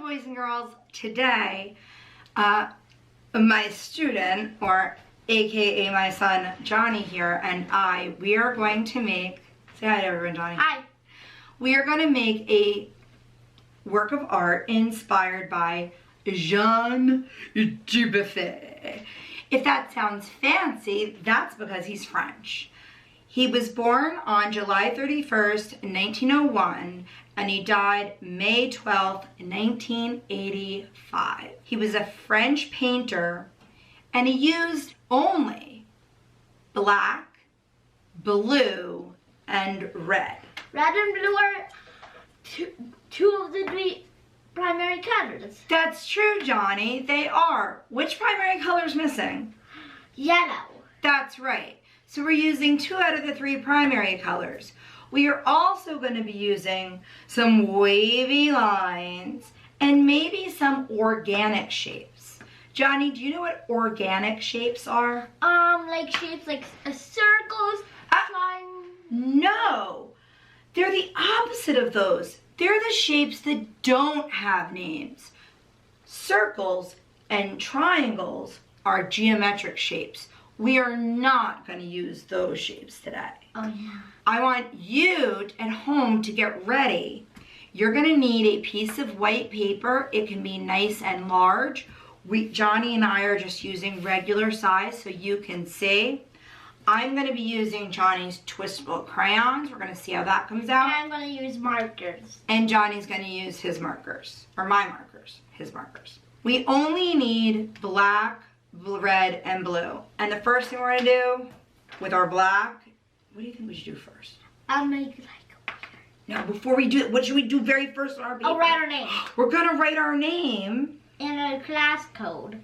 boys and girls. Today, my student, or AKA my son, Johnny here, and we are going to make, say hi to everyone, Johnny. Hi. We are going to make a work of art inspired by Jean Dubuffet. If that sounds fancy, that's because he's French. He was born on July 31st, 1901, and he died May 12th, 1985. He was a French painter, and he used only black, blue, and red. Red and blue are two of the three primary colors. That's true, Johnny. They are. Which primary color is missing? Yellow. That's right. So we're using 2 out of the 3 primary colors. We are also going to be using some wavy lines and maybe some organic shapes. Johnny, do you know what organic shapes are? Like shapes like circles, triangles. No, they're the opposite of those. They're the shapes that don't have names. Circles and triangles are geometric shapes. We are not going to use those shapes today. Oh yeah. I want you at home to get ready. You're going to need a piece of white paper. It can be nice and large. Johnny and I are just using regular size so you can see. I'm going to be using Johnny's twistable crayons. We're going to see how that comes out. And I'm going to use markers. And Johnny's going to use his markers, or my markers, his markers. We only need black, red, and blue. And the first thing we're going to do with our black, what do you think we should do first? I'll make like. No, before we do it, what should we do very first on our paper? I'll write our name. We're going to write our name. And our class code.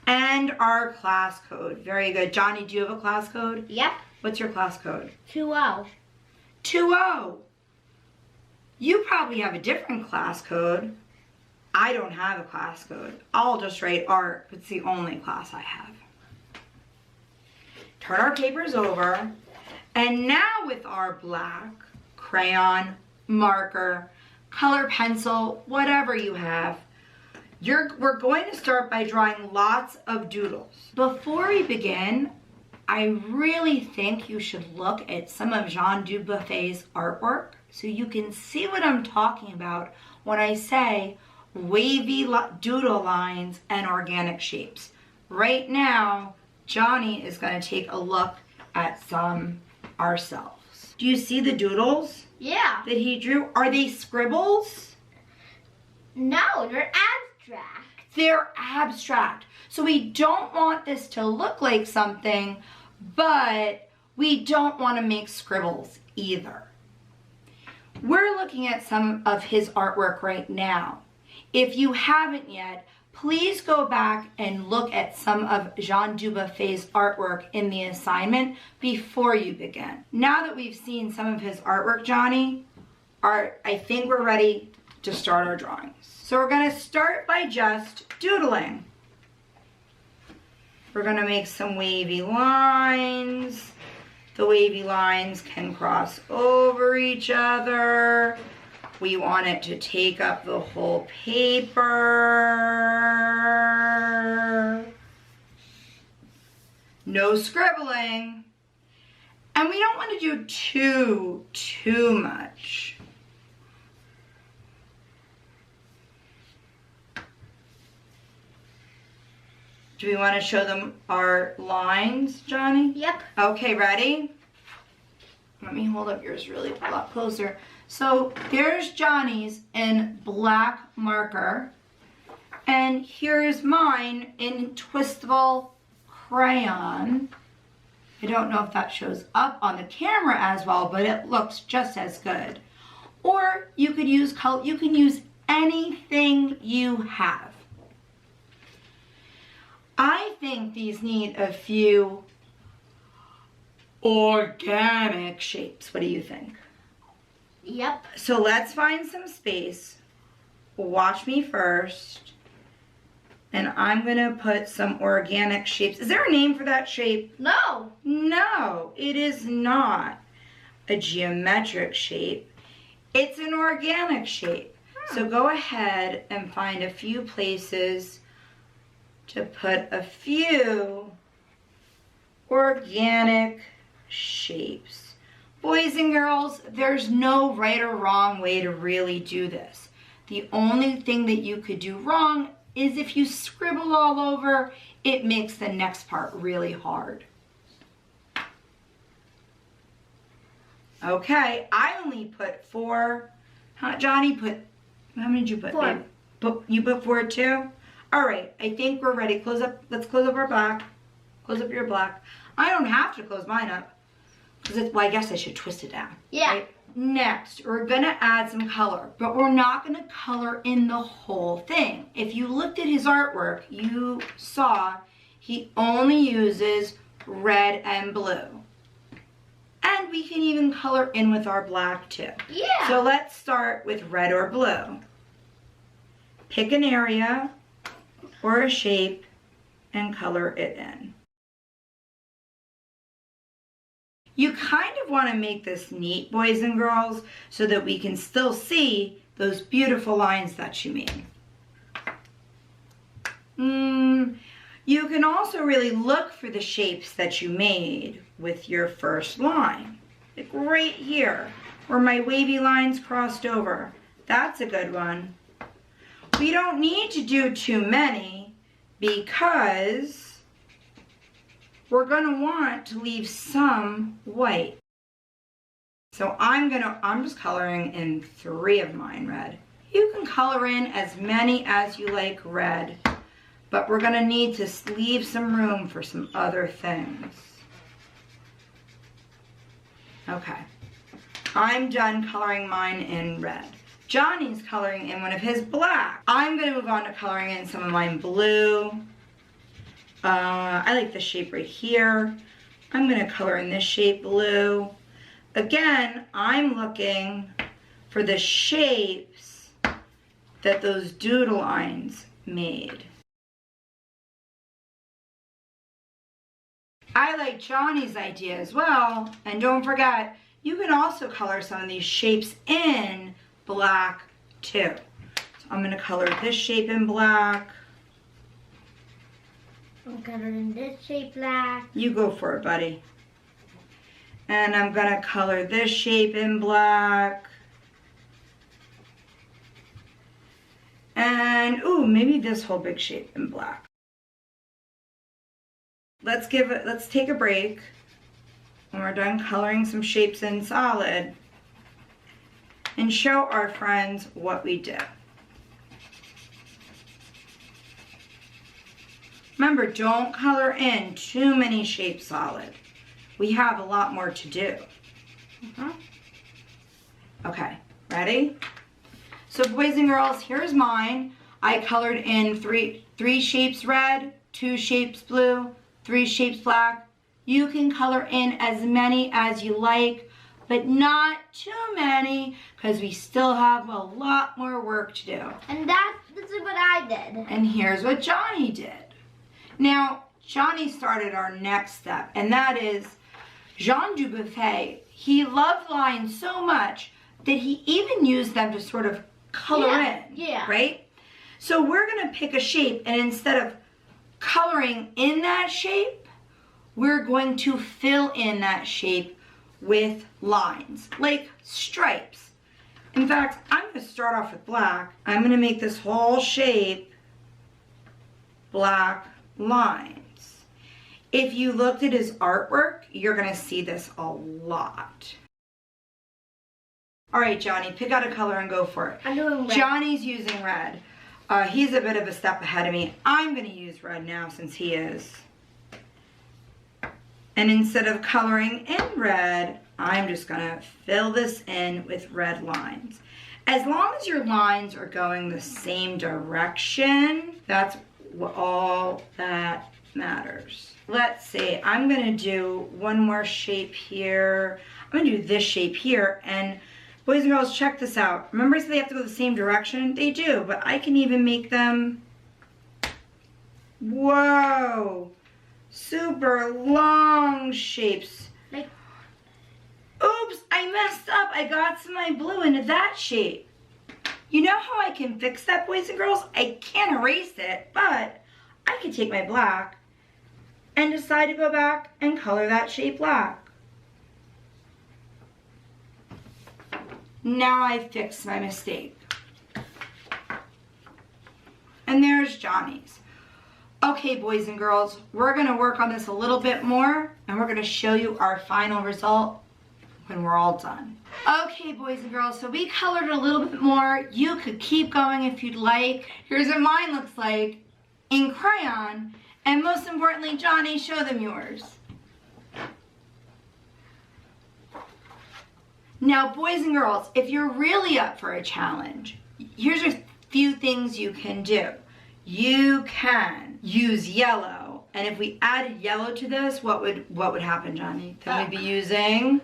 And our class code. Very good. Johnny, do you have a class code? Yep. What's your class code? 2-0. 2-0. You probably have a different class code. I don't have a class code. I'll just write art. It's the only class I have. Turn our papers over. And now with our black, crayon, marker, color pencil, whatever you have, we're going to start by drawing lots of doodles. Before we begin, I really think you should look at some of Jean Dubuffet's artwork so you can see what I'm talking about when I say wavy doodle lines and organic shapes. Right now, Johnny is going to take a look at some ourselves. Do you see the doodles? Yeah. That he drew? Are they scribbles? No, they're abstract. They're abstract. So we don't want this to look like something, but we don't want to make scribbles either. We're looking at some of his artwork right now. If you haven't yet, please go back and look at some of Jean Dubuffet's artwork in the assignment before you begin. Now that we've seen some of his artwork, Johnny, I think we're ready to start our drawings. So we're going to start by just doodling. We're going to make some wavy lines. The wavy lines can cross over each other. We want it to take up the whole paper. No scribbling. And we don't want to do too much. Do we want to show them our lines, Johnny? Yep. Okay, ready? Let me hold up yours really a lot closer. So there's Johnny's in black marker. And here's mine in twistable crayon. I don't know if that shows up on the camera as well, but it looks just as good. Or you could use color, you can use anything you have. I think these need a few organic shapes. What do you think? Yep. So let's find some space. Watch me first. And I'm gonna put some organic shapes. Is there a name for that shape? No. No, it is not a geometric shape. It's an organic shape. So go ahead and find a few places to put a few organic shapes. Boys and girls, there's no right or wrong way to really do this. The only thing that you could do wrong is if you scribble all over, it makes the next part really hard. Okay, I only put 4. Johnny put, how many did you put? 4. You put 4 too? All right, I think we're ready. Let's close up our black. Close up your black. I don't have to close mine up. Well, I guess I should twist it down. Yeah. Right? Next, we're gonna add some color, but we're not gonna color in the whole thing. If you looked at his artwork, you saw he only uses red and blue. And we can even color in with our black too. Yeah. So let's start with red or blue. Pick an area or a shape and color it in. You kind of want to make this neat, boys and girls, so that we can still see those beautiful lines that you made. You can also really look for the shapes that you made with your first line. Like right here, where my wavy lines crossed over. That's a good one. We don't need to do too many because we're gonna want to leave some white. So I'm just coloring in 3 of mine red. You can color in as many as you like red, but we're gonna need to leave some room for some other things. Okay, I'm done coloring mine in red. Johnny's coloring in one of his black. I'm gonna move on to coloring in some of mine blue. I like this shape right here. I'm gonna color in this shape blue. Again, I'm looking for the shapes that those doodle lines made. I like Johnny's idea as well. And don't forget, you can also color some of these shapes in black too. So I'm gonna color this shape in black. I'm coloring this shape black. You go for it, buddy. And I'm gonna color this shape in black. And, ooh, maybe this whole big shape in black. Let's take a break when we're done coloring some shapes in solid and show our friends what we did. Remember, don't color in too many shapes solid. We have a lot more to do. Okay, ready? So boys and girls, here's mine. I colored in three shapes red, 2 shapes blue, 3 shapes black. You can color in as many as you like, but not too many because we still have a lot more work to do. And this is what I did. And here's what Johnny did. Now, Johnny started our next step, and that is Jean Dubuffet. He loved lines so much that he even used them to sort of color in, right? So we're gonna pick a shape, and instead of coloring in that shape, we're going to fill in that shape with lines, like stripes. In fact, I'm gonna start off with black. I'm gonna make this whole shape black lines. If you looked at his artwork, you're gonna see this a lot. All right, Johnny, pick out a color and go for it. I'm doing red. Johnny's using red. He's a bit of a step ahead of me. I'm gonna use red now since he is. And instead of coloring in red, I'm just gonna fill this in with red lines. As long as your lines are going the same direction, that's all that matters. Let's see, I'm gonna do one more shape here. I'm gonna do this shape here, and boys and girls, check this out. Remember I said they have to go the same direction? They do, but I can even make them, whoa, super long shapes. Like, oops, I messed up. I got some of my blue into that shape. You know how I can fix that, boys and girls? I can't erase it, but I can take my black and decide to go back and color that shape black. Now I fixed my mistake. And there's Johnny's. Okay, boys and girls, we're gonna work on this a little bit more and we're gonna show you our final result when we're all done. Okay, boys and girls, so we colored a little bit more. You could keep going if you'd like. Here's what mine looks like in crayon. And most importantly, Johnny, show them yours. Now, boys and girls, if you're really up for a challenge, here's a few things you can do. You can use yellow, and if we added yellow to this, what would happen, Johnny? Then we'd be using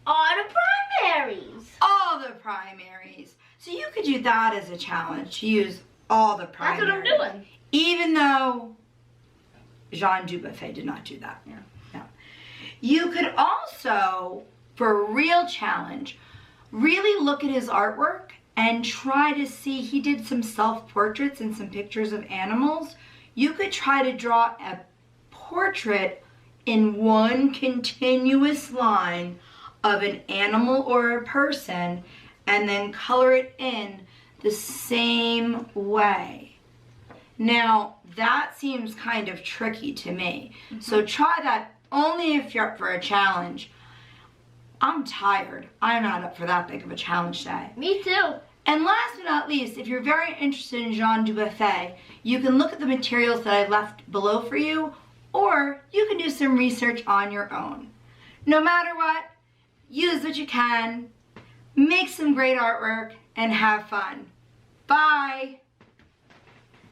all the primaries. All the primaries. So you could do that as a challenge, to use all the primaries. That's what I'm doing. Even though Jean Dubuffet did not do that. Yeah. No. You could also, for a real challenge, really look at his artwork and try to see, he did some self-portraits and some pictures of animals. You could try to draw a portrait in one continuous line of an animal or a person and then color it in the same way. Now, that seems kind of tricky to me. So try that only if you're up for a challenge. I'm tired. I'm not up for that big of a challenge today. Me too. And last but not least, if you're very interested in Jean Dubuffet, you can look at the materials that I left below for you, or you can do some research on your own. No matter what, use what you can, make some great artwork, and have fun. Bye!